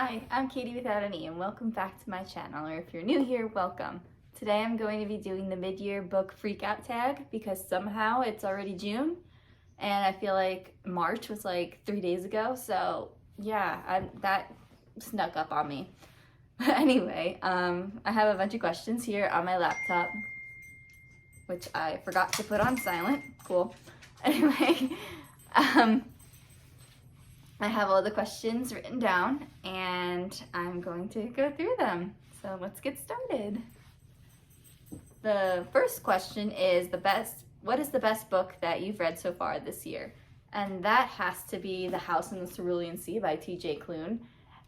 Hi, I'm Katie without an E, and welcome back to my channel, or if you're new here, welcome. Today I'm going to be doing the mid-year book Freakout tag because somehow it's already June and I feel like March was like 3 days ago, so yeah, that snuck up on me. Anyway, I have a bunch of questions here on my laptop, which I forgot to put on silent. Cool. Anyway, I have all the questions written down and I'm going to go through them. So let's get started. The first question is what is the best book that you've read so far this year? And that has to be The House in the Cerulean Sea by T.J. Klune.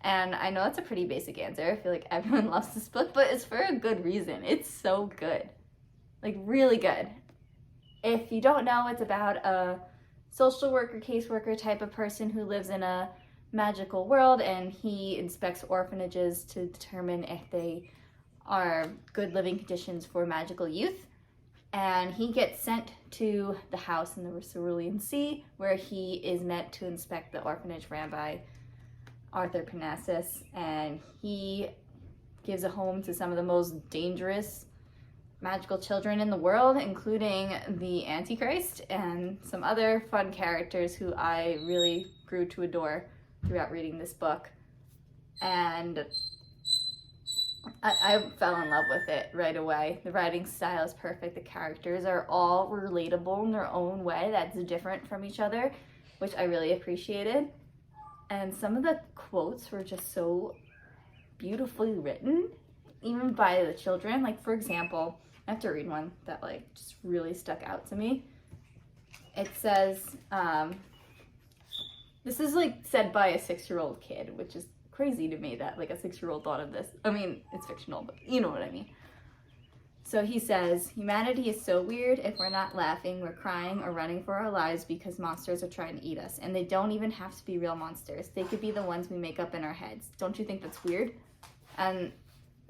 And I know that's a pretty basic answer. I feel like everyone loves this book, but it's for a good reason. It's so good. Like really good. If you don't know, it's about a social worker, caseworker type of person who lives in a magical world, and he inspects orphanages to determine if they are good living conditions for magical youth. And he gets sent to the house in the Cerulean Sea, where he is meant to inspect the orphanage ran by Arthur Parnassus, and he gives a home to some of the most dangerous magical children in the world, including the Antichrist and some other fun characters who I really grew to adore throughout reading this book. And I fell in love with it right away. The writing style is perfect. The characters are all relatable in their own way that's different from each other, which I really appreciated. And some of the quotes were just so beautifully written, even by the children. Like, for example, I have to read one that like just really stuck out to me. It says, this is like said by a 6-year-old kid, which is crazy to me that like a 6-year-old thought of this. I mean, it's fictional, but you know what I mean. So he says, humanity is so weird. If we're not laughing, we're crying or running for our lives because monsters are trying to eat us. And they don't even have to be real monsters. They could be the ones we make up in our heads. Don't you think that's weird? And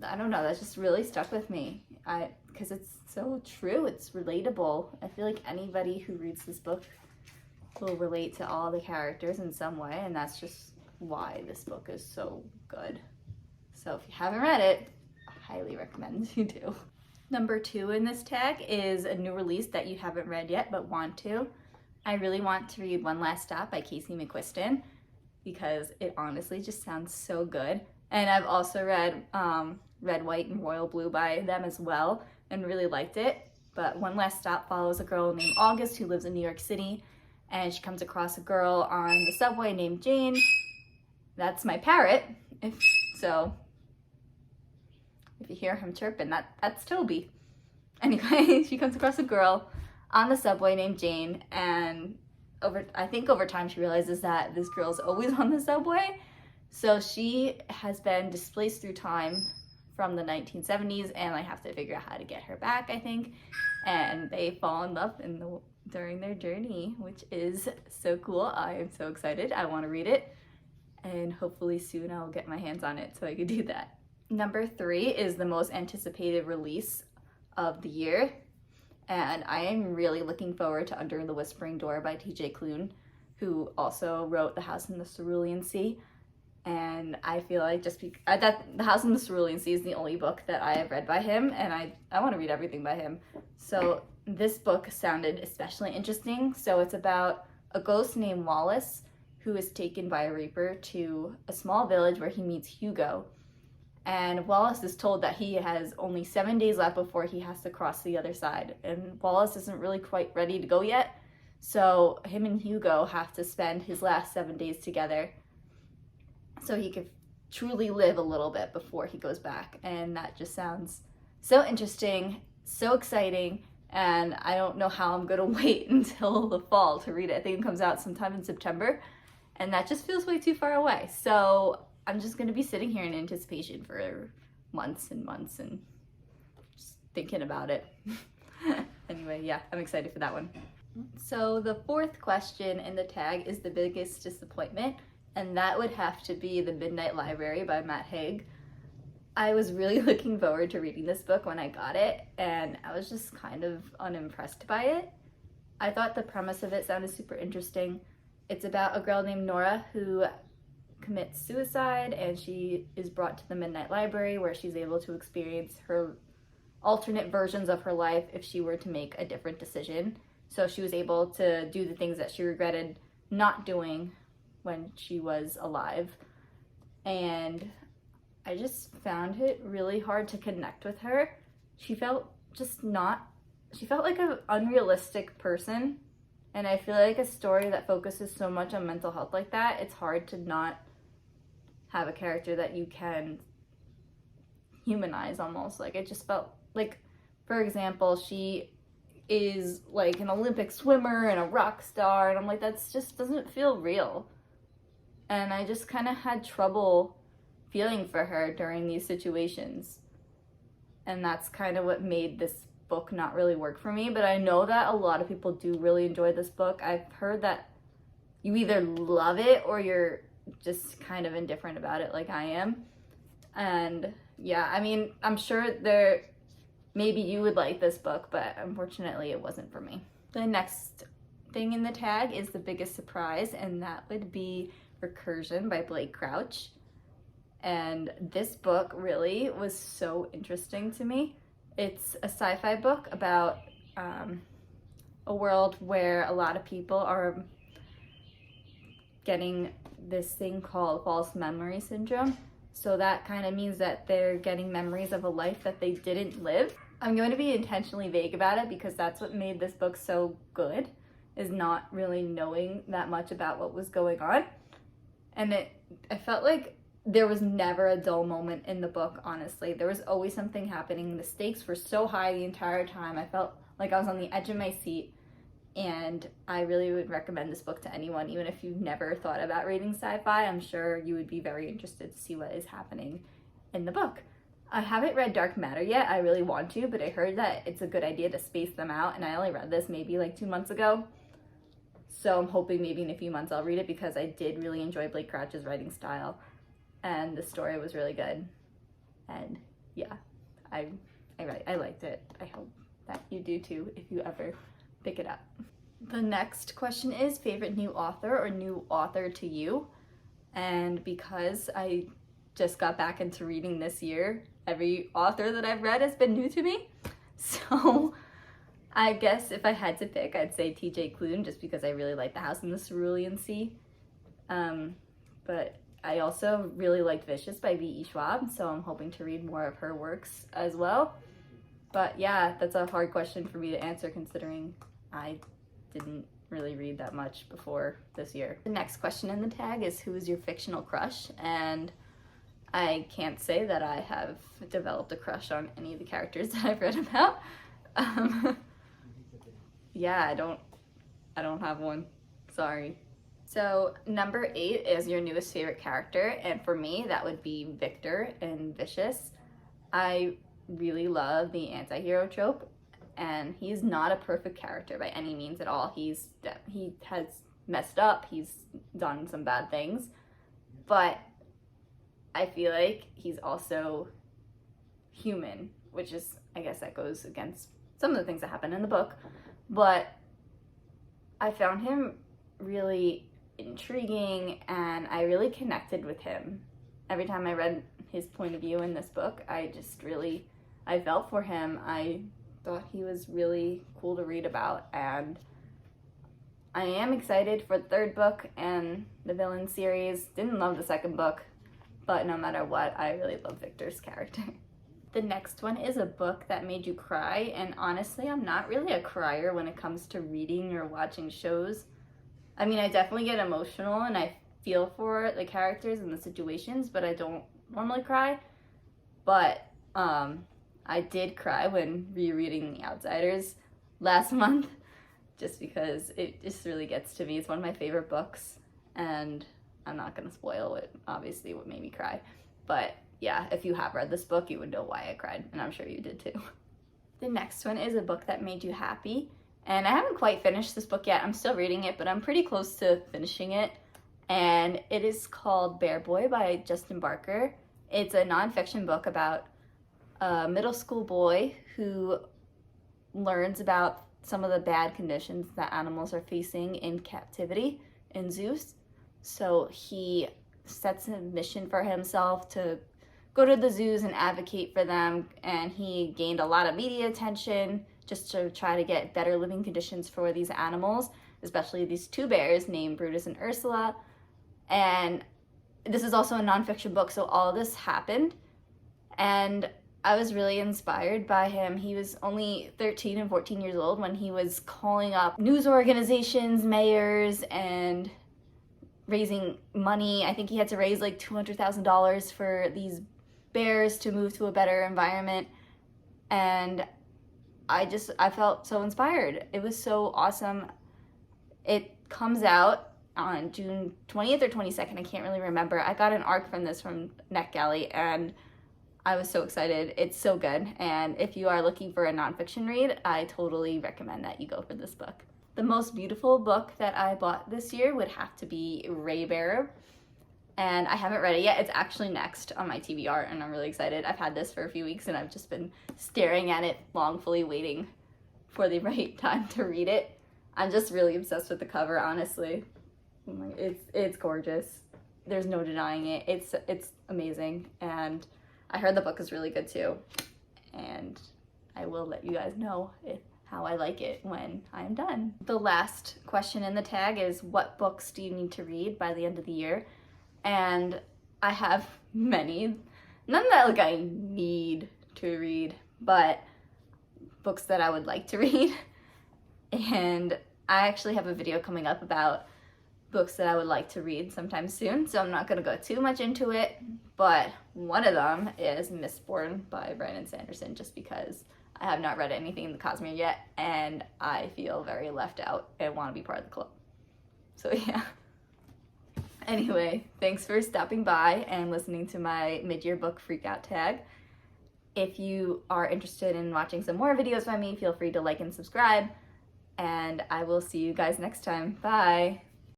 I don't know, that just really stuck with me. Because it's so true, it's relatable. I feel like anybody who reads this book will relate to all the characters in some way, and that's just why this book is so good. So if you haven't read it, I highly recommend you do. Number 2 in this tag is a new release that you haven't read yet but want to. I really want to read One Last Stop by Casey McQuiston because it honestly just sounds so good. And I've also read Red, White, and Royal Blue by them as well and really liked it. But One Last Stop follows a girl named August who lives in New York City, and she comes across a girl on the subway named Jane. That's my parrot. If you hear him chirping, that's Toby. Anyway, she comes across a girl on the subway named Jane, and I think over time she realizes that this girl's always on the subway. So she has been displaced through time from the 1970s, and I have to figure out how to get her back, I think. And they fall in love during their journey, which is so cool. I am so excited. I want to read it, and hopefully soon I'll get my hands on it so I can do that. Number 3 is the most anticipated release of the year, and I am really looking forward to Under the Whispering Door by T.J. Klune, who also wrote The House in the Cerulean Sea. And I feel like that The House in the Cerulean Sea is the only book that I have read by him, and I want to read everything by him. So this book sounded especially interesting. So it's about a ghost named Wallace who is taken by a reaper to a small village where he meets Hugo. And Wallace is told that he has only 7 days left before he has to cross the other side. And Wallace isn't really quite ready to go yet. So him and Hugo have to spend his last 7 days together so he could truly live a little bit before he goes back. And that just sounds so interesting, so exciting, and I don't know how I'm gonna wait until the fall to read it. I think it comes out sometime in September, and that just feels way too far away. So I'm just gonna be sitting here in anticipation for months and months and just thinking about it. Anyway, yeah, I'm excited for that one. So the 4th question in the tag is the biggest disappointment, and that would have to be The Midnight Library by Matt Haig. I was really looking forward to reading this book when I got it, and I was just kind of unimpressed by it. I thought the premise of it sounded super interesting. It's about a girl named Nora who commits suicide, and she is brought to the Midnight Library where she's able to experience her alternate versions of her life if she were to make a different decision. So she was able to do the things that she regretted not doing when she was alive. And I just found it really hard to connect with her. She felt like an unrealistic person. And I feel like a story that focuses so much on mental health like that, it's hard to not have a character that you can humanize almost. Like, it just felt like, for example, she is like an Olympic swimmer and a rock star, and I'm like, that's just doesn't feel real. And I just kind of had trouble feeling for her during these situations. And that's kind of what made this book not really work for me. But I know that a lot of people do really enjoy this book. I've heard that you either love it or you're just kind of indifferent about it like I am. And yeah, I mean, I'm sure maybe you would like this book, but unfortunately it wasn't for me. The next thing in the tag is The Biggest Surprise, and that would be Recursion by Blake Crouch. And this book really was so interesting to me. It's a sci-fi book about a world where a lot of people are getting this thing called false memory syndrome. So that kind of means that they're getting memories of a life that they didn't live. I'm going to be intentionally vague about it because that's what made this book so good, is not really knowing that much about what was going on. And I felt like there was never a dull moment in the book, honestly. There was always something happening. The stakes were so high the entire time. I felt like I was on the edge of my seat. And I really would recommend this book to anyone, even if you've never thought about reading sci-fi. I'm sure you would be very interested to see what is happening in the book. I haven't read Dark Matter yet. I really want to, but I heard that it's a good idea to space them out, and I only read this maybe like 2 months ago. So I'm hoping maybe in a few months I'll read it, because I did really enjoy Blake Crouch's writing style, and the story was really good. And yeah, I liked it. I hope that you do too if you ever pick it up. The next question is favorite new author or new author to you. And because I just got back into reading this year, every author that I've read has been new to me. So I guess if I had to pick, I'd say TJ Klune, just because I really like The House in the Cerulean Sea. But I also really liked Vicious by V.E. Schwab, so I'm hoping to read more of her works as well. But yeah, that's a hard question for me to answer, considering I didn't really read that much before this year. The next question in the tag is, who is your fictional crush? And I can't say that I have developed a crush on any of the characters that I've read about. Yeah, I don't have one. Sorry. So number 8 is your newest favorite character, and for me that would be Victor in Vicious. I really love the anti-hero trope, and he's not a perfect character by any means at all. He has messed up, he's done some bad things, but I feel like he's also human, which is, I guess that goes against some of the things that happen in the book, but I found him really intriguing, and I really connected with him. Every time I read his point of view in this book, I felt for him. I thought he was really cool to read about, and I am excited for the 3rd book and the villain series. Didn't love the 2nd book, but no matter what, I really love Victor's character. The next one is a book that made you cry, and honestly, I'm not really a crier when it comes to reading or watching shows. I mean, I definitely get emotional and I feel for the characters and the situations, but I don't normally cry. But I did cry when rereading The Outsiders last month, just because it just really gets to me. It's one of my favorite books, and I'm not going to spoil it, obviously, what made me cry. But yeah, if you have read this book, you would know why I cried, and I'm sure you did too. The next one is a book that made you happy. And I haven't quite finished this book yet. I'm still reading it, but I'm pretty close to finishing it. And it is called Bear Boy by Justin Barker. It's a nonfiction book about a middle school boy who learns about some of the bad conditions that animals are facing in captivity in zoos. So he sets a mission for himself to go to the zoos and advocate for them, and he gained a lot of media attention just to try to get better living conditions for these animals, especially these two bears named Brutus and Ursula. And this is also a nonfiction book, so all of this happened, and I was really inspired by him. He was only 13 and 14 years old when he was calling up news organizations, mayors, and raising money. I think he had to raise like $200,000 for these bears to move to a better environment. And I felt so inspired. It was so awesome. It comes out on June 20th or 22nd. I can't really remember. I got an ARC from this from NetGalley, and I was so excited. It's so good. And if you are looking for a nonfiction read, I totally recommend that you go for this book. The most beautiful book that I bought this year would have to be Ray Bear. And I haven't read it yet. It's actually next on my TBR, and I'm really excited. I've had this for a few weeks, and I've just been staring at it longfully, waiting for the right time to read it. I'm just really obsessed with the cover, honestly. It's gorgeous. There's no denying it. It's amazing, and I heard the book is really good too. And I will let you guys know how I like it when I'm done. The last question in the tag is, what books do you need to read by the end of the year? And I have many, none that like I need to read, but books that I would like to read. And I actually have a video coming up about books that I would like to read sometime soon, so I'm not going to go too much into it, but one of them is Mistborn by Brandon Sanderson, just because I have not read anything in the Cosmere yet, and I feel very left out and want to be part of the club. So yeah. Anyway, thanks for stopping by and listening to my mid-year book Freakout tag. If you are interested in watching some more videos by me, feel free to like and subscribe, and I will see you guys next time. Bye!